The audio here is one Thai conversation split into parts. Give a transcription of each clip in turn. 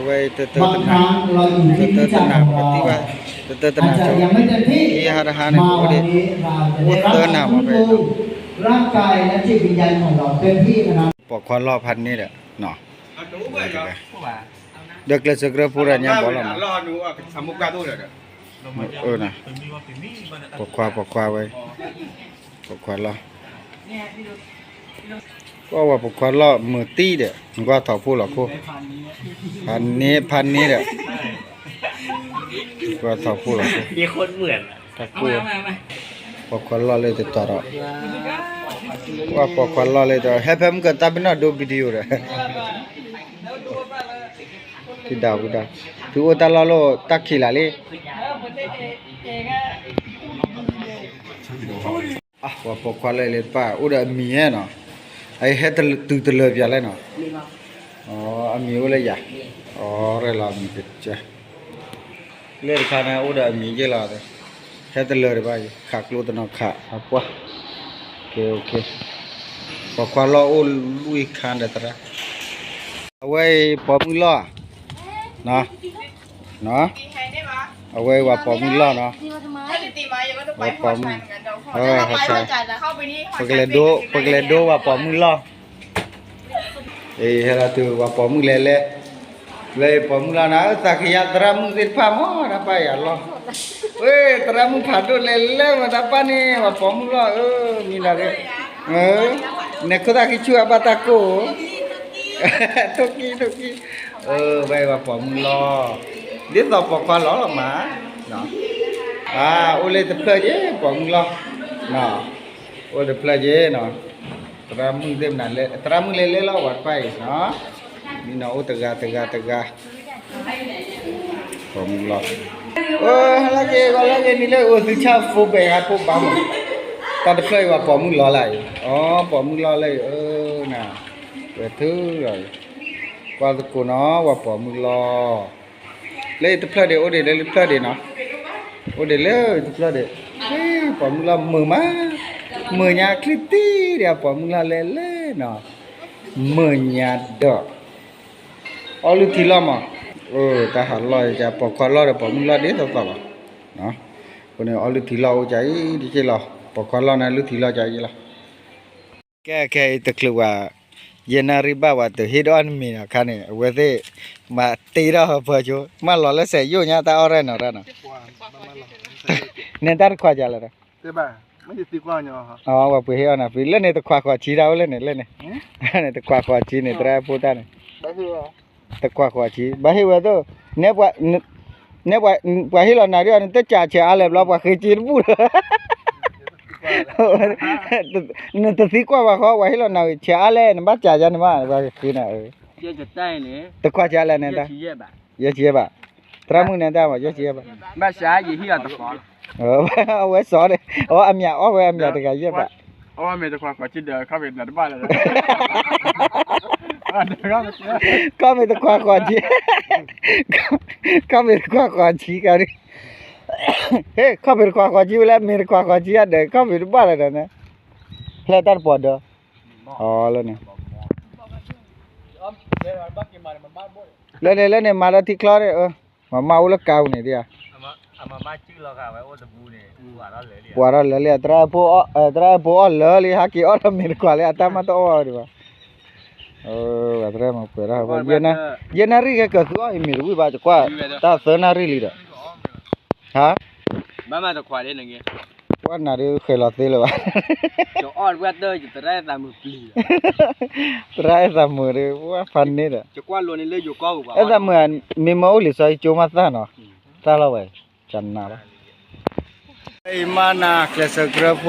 ว้เตอ บางครั้งเราอยู่ที่พิจารณาของเราอาจจะยังไม่เต็มที่มาวันนี้เราจะได้รับการฟื้นฟูร่างกายและจิตวิญญาณของเราเต็มที่นะครับ ปอกควันรอพันนี่แหละเนาะเด็กเลยสักเรื่องพูดอะไรเนี่ยบอกเรารอดูอ่ะสมุกกาตู้เด้อ นะปอกควาไว้ปอกควารอก็ว่าปอกควารอมือตีเด้อมันก็ถอดพูดหรอกคู่พันนี้เด้อก็ถอดพูดหรอกคู่ มีคนเหมือนตะกูปอกควารอเลยจะต่อหรอว่าปอกควารอเลยจะให้เพิ่มกันตาเป็นน่าดูวิดีโอเลยที่ดาวtu otak lalu tak kila le wa pokok le pa udah mie no ai het tu terlebih le no oh ami oleh ya oh rela mi pecah le kana udah mie je lah het terlebih pa khak lu tu no khak apa okey pokok lo lui khan dah tera awai pemulaเนาะเอาไว้ว่าปอมิล่อเนาะว่าปอมเข้าใจปกเลโดว่าปอมิล่อเฮลาtuว่าปอมิleปอมิล่อนะสักยาตรามุสิพามอนะไปya Allahตรามุพาดูleมาดาปานี่ว่าปอมิล่อมีนาเรเนกตากิชูอาบาตาโกทุกีไปว่าปอมรอเดี๋ยวต่อปอกควันหรอหรอหมาเนาะโอเลตเพลเย่ปอมรอเนาะโอเลเพลเย่เนาะตรามึงเต็มนั่นเลยตรามึงเล่ๆแล้ววัดไปเนาะนี่เนาะโอตะกาปอมรอlagi ni le si cha fu be ha pu ba mo ta de playว่าปอมรอlạiปอมรอเลยน่ะเปิดถือเลยกว่าตะกูเนาะว่าปอมือรอเลยตะเพลเดโอเดเลยเพลเดเนาะโอเดเลยตะเพลเดปอมือรอมือญาคลิปตี้เดี๋ยวปอมือรอเล่เนาะมือญาดอกเอาลูกทีละมาตาหันลอยจะปอกควันรอเดี๋ยวปอมือรอเดี๋ยวต่อเนาะคนนี้เอาลูกทีละใจดีเจล่ะปอกควันรอนะลูกทีละใจล่ะแก่ตะคลุว่าเยนาริบาวะตัวฮิดอนมีนะคันนี่เวทีมาตีเราเพื่อจูมาหล่อแล้วเสียอยู่เนี่ยตาอะไรเนาะเนี่ยตาขวาจังเลยใช่ป่ะไม่ใช่ตีกว่าเนาะอ๋อว่าเพื่อให้เอาหน้าฟิเล่นเนี่ยตะขวาชีเราเล่นเนี่ยตะขวาชีเนี่ยตราพูดได้เนี่ยตะขวาชีบ้าหิวตัวเนี่ยว่าหิเราหน้าเดียวเนี่ยตะจ่าเชียอะไรเราว่าเคยจีนพูดนั่นตัวสีกว่าเขาว่าให้เราหน่อยเชื่ออะไรนั่นบ้าจ่าจันมาว่าคือน่ะเยอะจะได้เนี่ยตะกว่าจ่าอะไรเนี่ยตาเยอะเชียบะตรามึงเนี่ยตาว่าเยอะเชียบะบ้าช้ายี่ห้อตะขอเอาไว้สอนเลยอามีเอาไว้อามีตะกายเยอะบะเมตะขวาจิตเดียวเข้าไปในบ้านเลยก็ไม่ตะขวาจีก็ไม่ตะขวาจีกันดิเฮ้เข้าไปขวาจีแล้วมีขวาจีอะไรเข้าไปบ้านอะไรเนี่ยเพลตาร์ปอดแล้วเนี่ยเล่นมาแล้วที่คลอเลยมาเมาแล้วเกาเนี่ยดิมาชื่อเราค่ะไว้โอตะบูเนี่ยกว่าเราเลยตราโพเลยฮักกี้มีขวาเลยอาตมาตัวดีวะว่าตรามาเปิดแล้วเย็นนารีแค่ตัวมีรู้ว่าจะกว่าตาเสนารีลีเด้อฮะบ้ามาตะขวาเล่นอย่างเงี้ยว่านารีเคยหลอดตีเลยวะจะออดเวทเดอร์จะได้ตามมือปลีได้ตามมือเลยว่าฟันนี่เด้อจะกว่าโลนี่เลยอยู่ก็กว่าแต่เหมือนมีมาอุลิสอยจูมาซะเนาะตาละเว้ยจันนาละไอ้มานาเคลสกราโฟ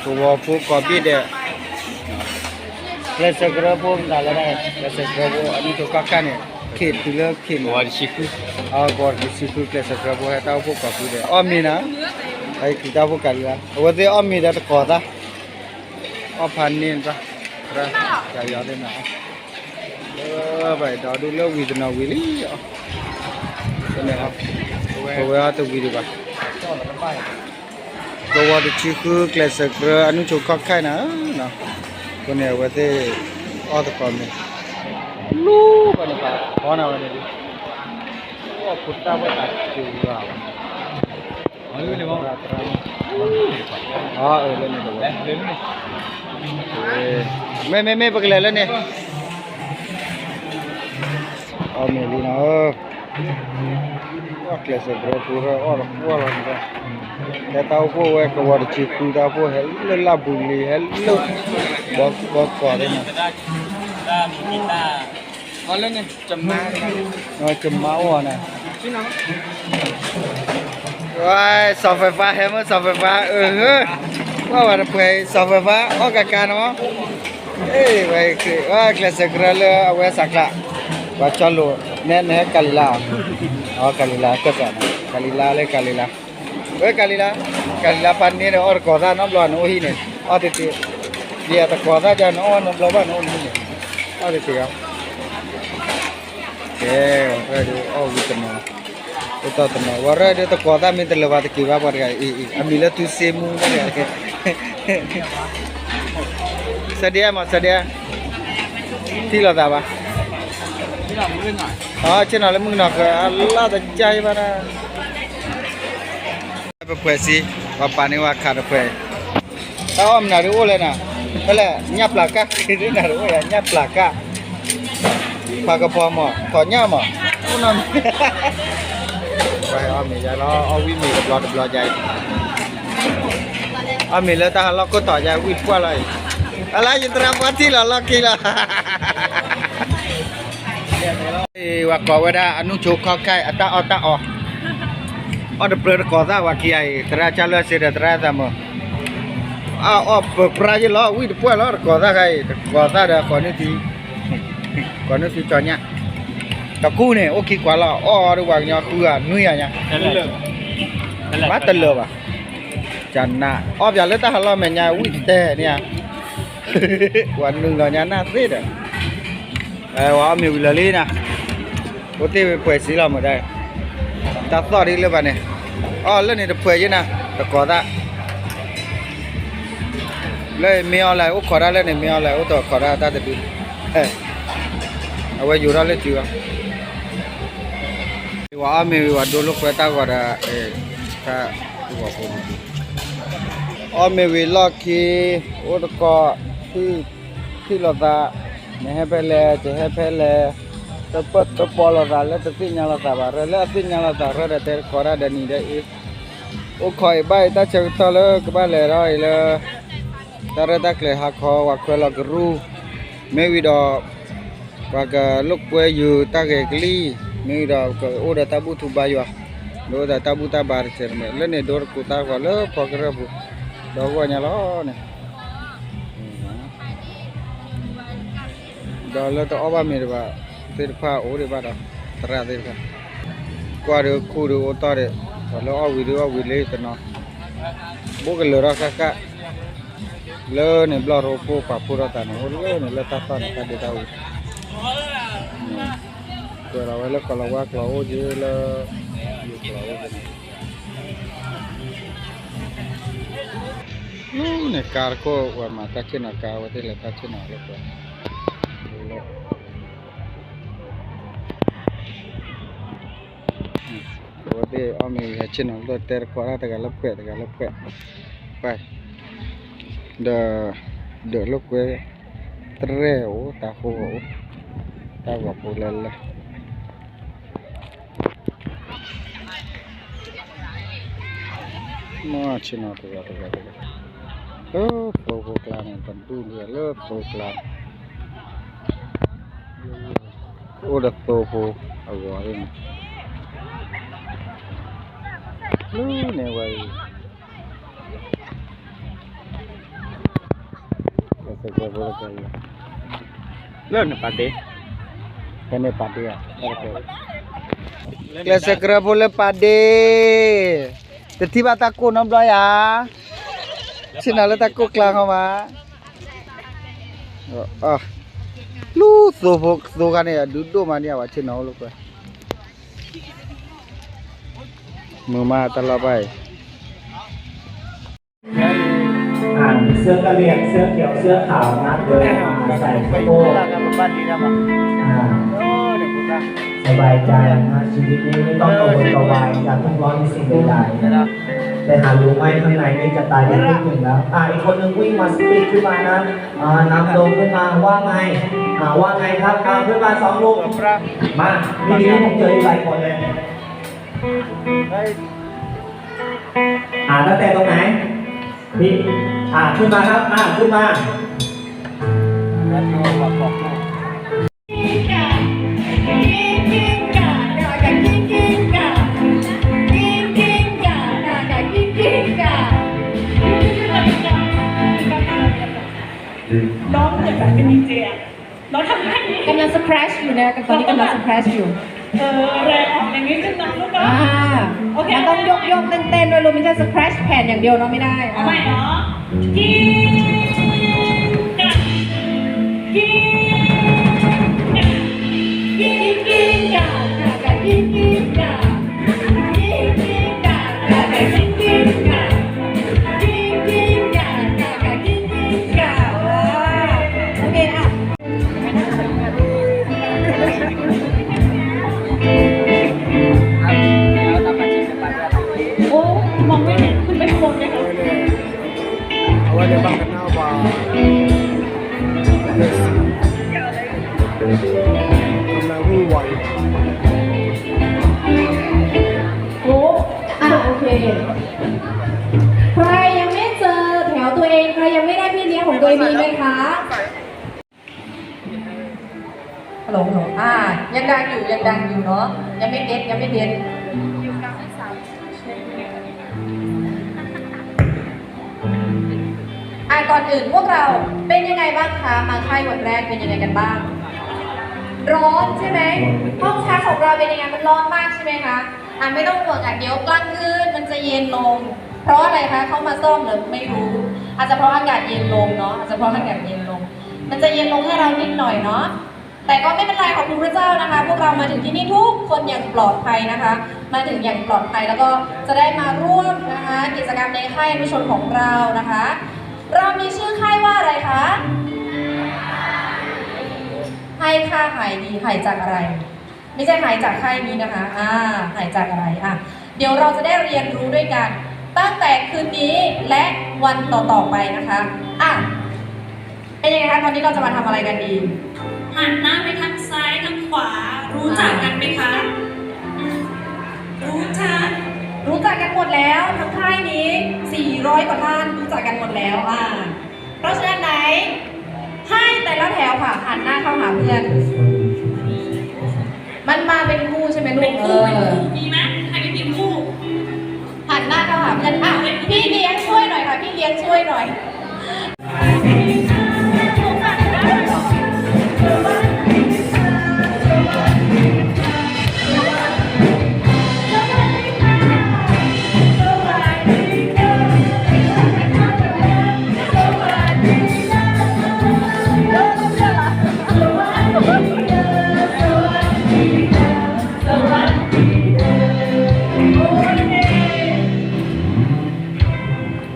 กูว่าฟูคอบีเด้อเคลสกราโฟนั่นแหละเคลสกราโฟอันนี้ตัวกักกันเนี่ยขีดเลือกขีดวอร์ชิคุวอร์ชิคุเคลสกราโฟให้ตาฟูคอบีเด้อมีนะไอ้คิดว่าฟูกันละวันเดียวมีแต่ตะกอดอ่ะพันนี่จ้ะครับอย่ายอดเลยนะไปดอดูเลือกวิดนาวิลี่เนี่ยครับตัวว่าตัววิดีบ้าตัวว่าตัวชิคุเคลสกราอันนี้ชุกข้าวไข่นะคนเนี่ยว่าที่ออตกอนเนี่ยลูกกันนะครับพอนะวันนี้ Oh, putta apa juga. Oh, ini mau. Oh, ini nih. Me pakai lele nih. Oh, Melina. Oh. Wah, kelas berapa orang dah. Saya tahu kau keluar cipu dah kau lelah buli, hello. Bok kau ni. Kalau ni cemar. Oh, cemau na. Wah, เสาไฟฟ้าเห็นมั้ยเสาไฟฟ้าว่าว่าเผยเสาไฟฟ้าออกอาการเนาะไว้คือว่าเคลสกรลเอาไว้สักละว่าจอลูแน่ๆกาลิลาอ๋อกาลิลาก็จะนะกาลิลาเลยกาลิลากาลิลาปันนี่เนี่ยออกอดาน้ำร้อนโอ้ฮีเนี่ยอ๋อติเดียตะกอดาจะน้ำน้ำร้อนบ้านโอ้ฮีเนี่ยอ๋อติครับก็ดูอ๋อวิตามินBetul teman. Warna dia tu kota minta lewat kiwa pergi. Ambil tu semu pergi. Sedia mas sedia. Tila dah apa? Tidak mungkin lah. Ah, cina le mungkin nak. Allah terjaya mana. Apa puisi? Bapa ni wak kar puisi. Tahu am naru oleh na. Boleh nyap laka. Kiri naru oleh nyap laka. Pakai apa mo? Kau nyap mo? Unam. Vậy mình giờ nó quý mình đập lò dày mình lên ta nó có tỏi dài quýt qua lại ala chúng ta phát thì là kỳ là và có cái đó anh chụp khó cái ta ở đập lửa có ra và kia ra trả lời sẽ ra ra mà ở Brazil nó quýt qua nó có ra cái có ra được có nước thì cho nháตะกู้เนี่ยโอเคกว่าละอ๋อดูว่าเนี่ยคือนุ่ยอ่ะมาตะเลบ่จันน่ะอ๋ออย่าเลยตะหะละแม่ญาวิแต่เนี่ยวันนึงเราเนี่ยน่าเสียดว่ามีวิลลี่นะโอเตป่วยสิเราหมดได้ตัดต่อดีเลยป่ะเนี่ยอ๋อแล้วนี่ป่วยอยู่นะตะกอดะเลยมีอะไรโอ้ขอได้แล้วเนี่ยมีอะไรโอ้ตัวขอได้ตาตะดูเอาไว้อยู่แล้วเลยจิ๋วว่ามีว่าดูลูกไปตากว่าถ้าว่าคนมีวิลกี้โอ้ตก็ที่เราตาไม่ให้ไปเลยจะให้ไปเลยตะปัดตะปอลเราแล้วตะสิ่งยังเราตาบาร์แล้วสิ่งยังเราตาเราแต่ขอได้เดนี่ได้อีกโอ้คอยใบตาเชิงตะเลยก็บ้านเลยร้อยเลยตาเรตักเลยหักคอว่าควเราก็รู้ไม่วิดอว่าก็ลูกไปอยู่ตาเกลี่มีดอกโอ้เดตับุทุบายว่ะโดเดตับุตาบาร์เชอร์เมลเนี่ยดอร์กุตาก็เลยพอกระบุดอกว่าเนี่ยล้อเนี่ยดอกแล้วตัวอ้อมีหรือเปล่าติดผ้าโอ้หรือเปล่าตราติดผ้ากว่าเรื่องคู่เรื่องโอตอร์แล้วอ้อวิเลยตัวน้องบุกเลยรักกะเลยเนี่ยบลอร์โอโปปะพูดตาเนี่ยโอ้เลยเนี่ยเลยตาตอนตาเดต้าKalau kalau wak kalau je lah, ni karko wak mata cina kau tu lepas cina lepas. Kau tu ami cina tu terkora tegak lepet. Pai, dah lepet tereu tahu apa lah. Mau cina tu kata. Pokoklah tentu dia pokoklah. Udah pokok awal ini. Ni wai. Kata boleh kali. Ni pade. Kene pade ya. Kelas segera boleh pade. Tiba takut nombor ya. Sini le takut kelang apa? Lu tu kan ya duduk mana awak cina lu kan. Mama terlapai. เสื้อกระเหลี่ยงเสื้อเขียวเสื้อขาวนะเดินมาใส่กระโปรง Kita akan berbanding apa? Oh, ni putar. สบายใจนะชีวิตนี้ไม่ต้องกังวลกังวายอย่าทุกข์ร้อนในสิ่งใดๆนะแต่หารู้ไหมข้างในนี่จะตายเป็นที่หนึ่งแล้วอีกคนนึงวิ่งมาสปีดขึ้นมานะนำลงขึ้นมาว่าไงว่าไงครับขึ้นมา2 ลูกมามีนี้ผมเจออีกหลายคนเลยตั้งแต่ตรงไหนพี่ขึ้นมาครับขึ้นมาน้องเหมือนแบบเป็นดีเจอะน้องทำให้ กำลังสครัชอยู่นะตอนนี้กำลังสครัชอยู่ แรงออกอย่างนี้ขึ้นน้องลูกเนาะโอเค มันต้องยกเต้นๆด้วยลูกไม่ใช่สครัชแผ่นอย่างเดียวเนาะไม่ได้ เอาใหม่เนาะกินกันกินกันกินกันกินกันกินกันกินกันกินกันกินกันกินกันกินกันโอเคอ่ะ โอ้มองไม่เห็นขึ้นไปข้างบนเลยค่ะ Awalnya bang kenapa? Karena ruwai. โอ้โอเคใครยังไม่เจอแถวตัวเองใครยังไม่ได้พี่เลี้ยงของตัวเองมีไหมคะฮัลโหลยังดังอยู่เนาะยังไม่เด็ดก่อนอื่นพวกเราเป็นยังไงบ้างคะมาค่ายวันแรกเป็นยังไงกันบ้างร้อนใช่ไหมห้องพักของเราเป็นยังไงมันร้อนมากใช่ไหมคะไม่ต้องห่วงเดี๋ยวกลางคืนมันจะเย็นลงเพราะอะไรคะเขามาซ่อมหรือไม่รู้อาจจะเพราะอากาศเย็นลงเนาะอาจจะเพราะอากาศเย็นลงมันจะเย็นลงให้เรานิดหน่อยเนาะแต่ก็ไม่เป็นไรขอบคุณพระเจ้านะคะพวกเรามาถึงที่นี่ทุกคนอย่างปลอดภัยนะคะมาถึงอย่างปลอดภัยแล้วก็จะได้มาร่วมนะคะกิจกรรมในค่ายอนุชนของเรานะคะเรามีชื่อค่ายว่าอะไรคะให้ค่าหายดีหายจากอะไรไม่ใช่หายจากค่ายนี้นะคะหายจากอะไรเดี๋ยวเราจะได้เรียนรู้ด้วยกันตั้งแต่คืนนี้และวันต่อๆไปนะคะเป็นยังไงคะตอนนี้เราจะมาทำอะไรกันดี หันหน้าไปทางซ้ายทางขวารู้จักกันไหมคะรู้จักกันหมดแล้วทั้งค่ายนี้400 กว่าท่านรู้จักกันหมดแล้วเพราะฉะนั้นไหนให้แต่ละแถวค่ะหันหน้าเข้าหาเพื่อนมันมาเป็นคู่ใช่ไหมลูกเป็นคู่มีไหมใครไม่มีคู่ หันหน้าเข้าหาเพื่อนพี่เลี้ยงช่วยหน่อยค่ะพี่เลี้ยงช่วยหน่อย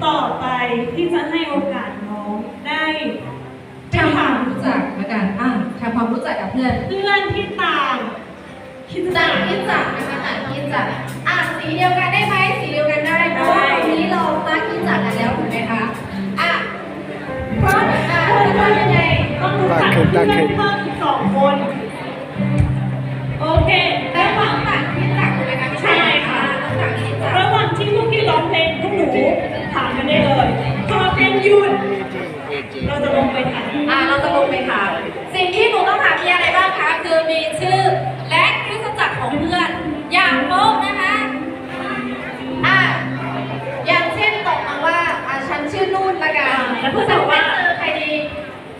ต่อไปที่จะให้โอกาสน้องได้ทำความรู้จักแล้วกันทำความรู้จักกับเพื่อนที่ต่างคิดจักนะคะคิดจักสีเดียวกันได้ไหมสีเดียวกันได้เพราะว่าตอนนี้เรามาคิดจักกันแล้วถูกไหมคะเพราะทำยังไงต้องรู้จักเพื่อนเพิ่มอีก2 คนโอเคแต่หวังต่างคิดจักถูกไหมคะใช่ค่ะระหว่างที่พวกพี่ร้องเพลงพวกหนูถามกันได้เลยพอเพลงหยุดเราจะลงไปถามสิ่งที่หนูต้องถามมีอะไรบ้างคะคือมีชื่อและคริสตจักรของเพื่อนอย่างโป๊ะนะคะอย่างเช่นตอบมาว่าฉันชื่อนุ่นละกันแล้วเพื่อนบอกว่าใครดี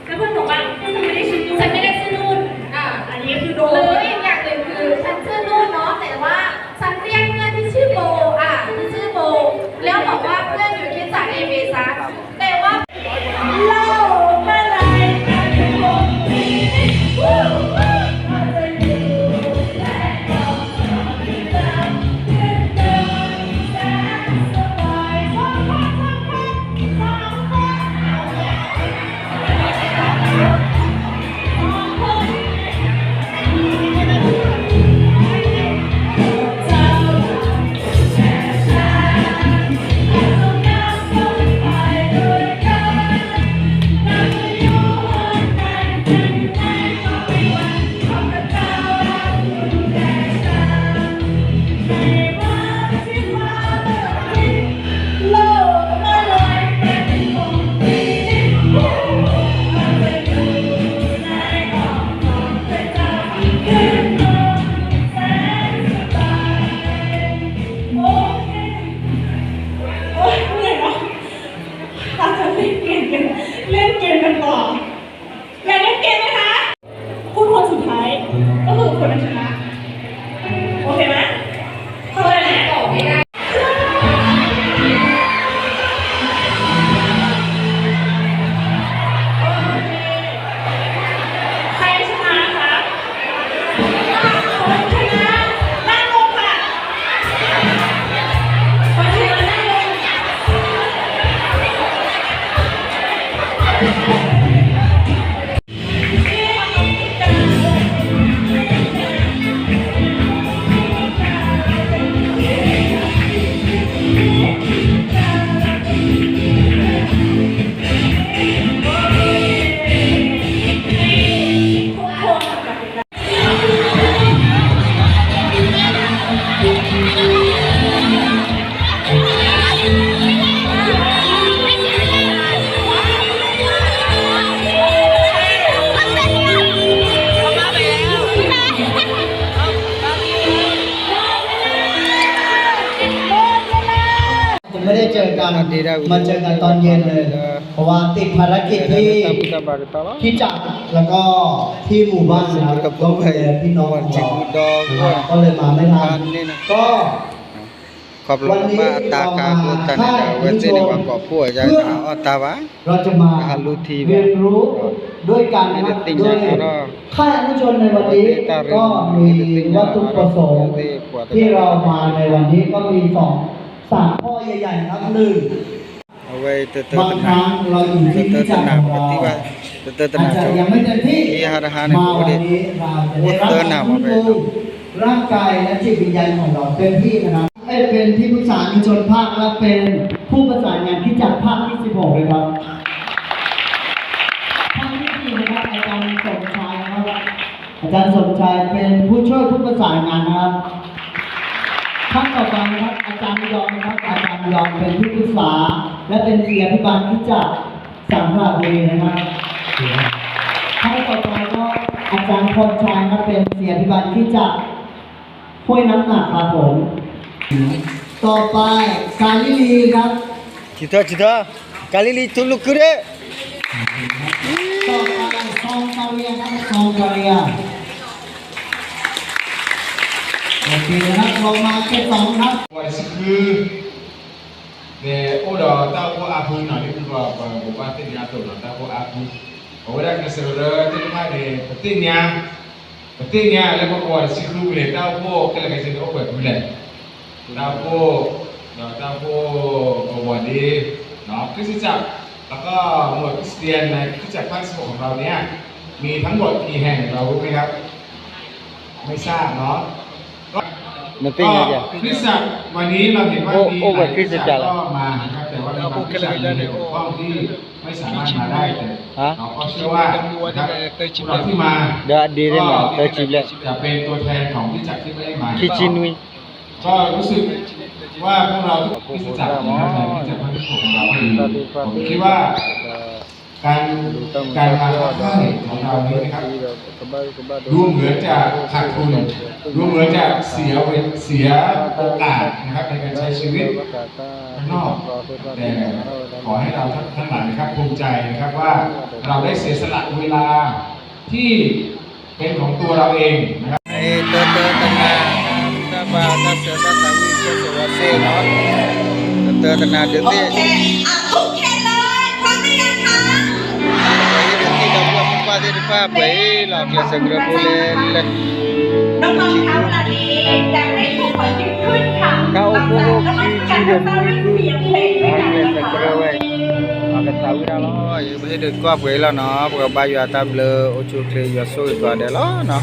แล้วเพื่อนบอกว่าฉันไม่ได้ชื่อนุ่น ฉันไม่ได้ชื่อนุ่นอันนี้คือโด หรืออีกอย่างหนึ่งคือฉัน ไม่ได้เจอกันมาเจอกันตอนเย็นเลย เพราะว่าติดภารกิจที่จักรแล้วก็ที่หมู่บ้านนะครับก็ไปพี่น้องของเราก็เลยมาไม่ทันก็ ขอบคุณมากตากาคุตันเวทีในวันก่อผู้จะเอาตาวะ เราจะมาเรียนรู้ด้วยกันนะครับด้วยค่ายอนุชนในวันนี้ก็มีวัตถุประสงค์ที่เรามาในวันนี้ก็มี3 ข้อใหญ่ๆครับ1เอาไว้เติม บางครั้งเราอยู่ที่ที่จักรของเราอาจจะยังไม่เต็มที่มาวันนี้เราจะได้รับการฟื้นฟูร่างกายและจิตวิญญาณของเราเต็มที่นะครับให้เป็นที่ปรึกษาในชนภาคและเป็นผู้ประสานงานที่จัดภาคที่16เลยครับภาคที่4นะครับอาจารย์สมชายนะครับอาจารย์สมชายเป็นผู้ช่วยผู้ประสานงานนะครับท่านต่อไปนะครับอาจารย์ยอมนะครับอาจารย์ยอมเป็นที่ปรึกษาและเป็นศิลปิบาลที่จัดสังขารวีนะครับท่านต่อไปก็อาจารย์พรชัยครับเป็นศิลปิบาลที่จัดห้วยน้ำหนักครับผมต่อไปกาลิลีครับ cita kali li tuluk kure ต่อไปซองกาเรียครับซองกาเรียโอเคนะครับลงมาแค่2ครับ Wasiku de oda tahu aku nak itu apa buat ini atau tahu aku. Orang yang sebenarnya itu kan pentingnya lepas wasiku boleh tahu kalau kita itu apa boleh. Tahu buat di nak kisah แล้วก็หมวดคริสเตียนในคริสตจักรภาค16ของเราเนี่ยมีทั้งหมดกี่แห่งเรารู้ไหมครับไม่ทราบเนาะ nanti ก็ aja คริสตจักรวันนี้เราเห็นว่ามีหลายคริสตจักรก็มานะครับแต่ว่าเราคริสตจักรในห้องที่ไม่สามารถมาได้แต่เราก็เชื่อว่านะครับเราที่มา dah diri mah tercipta จะเป็นตัวแทนของคริสตจักรที่ไม่ได้มา kicinui ก็รู้สึกว่าพวกเราทุกคริสตจักรนะครับในคริสตจักรภาคที่6ของเราดีผมคิดว่าการมาเข้าค่ายของเรานี้นะครับดูเหมือนจะขาดทุนดูเหมือนจะเสียโอกาสนะครับในการใช้ชีวิตข้างนอกแต่ขอให้เราทั้งหลายนะครับภูมิใจนะครับว่าเราได้เสียสละเวลาที่เป็นของตัวเราเองนะครับ itu tenang kita bahas serta tahu itu sewase no tentu tenang detik โอเคทุกเขตเลยพร้อมหรือยังคะ nanti dah buat apa di depan baiklah kita segera boleh น้องๆคะเวลานี้อยากให้ทุกคนยืนขึ้นค่ะ kau หลังจาก pun นมัสการ kiri พระเจ้าด้วยเสียงเพลงด้วยกัน kita นะคะ segera wei akan tahu dah lah ya boleh dekat baiklah no bukan bayu atas bela ucul kle yaso itu ada lah no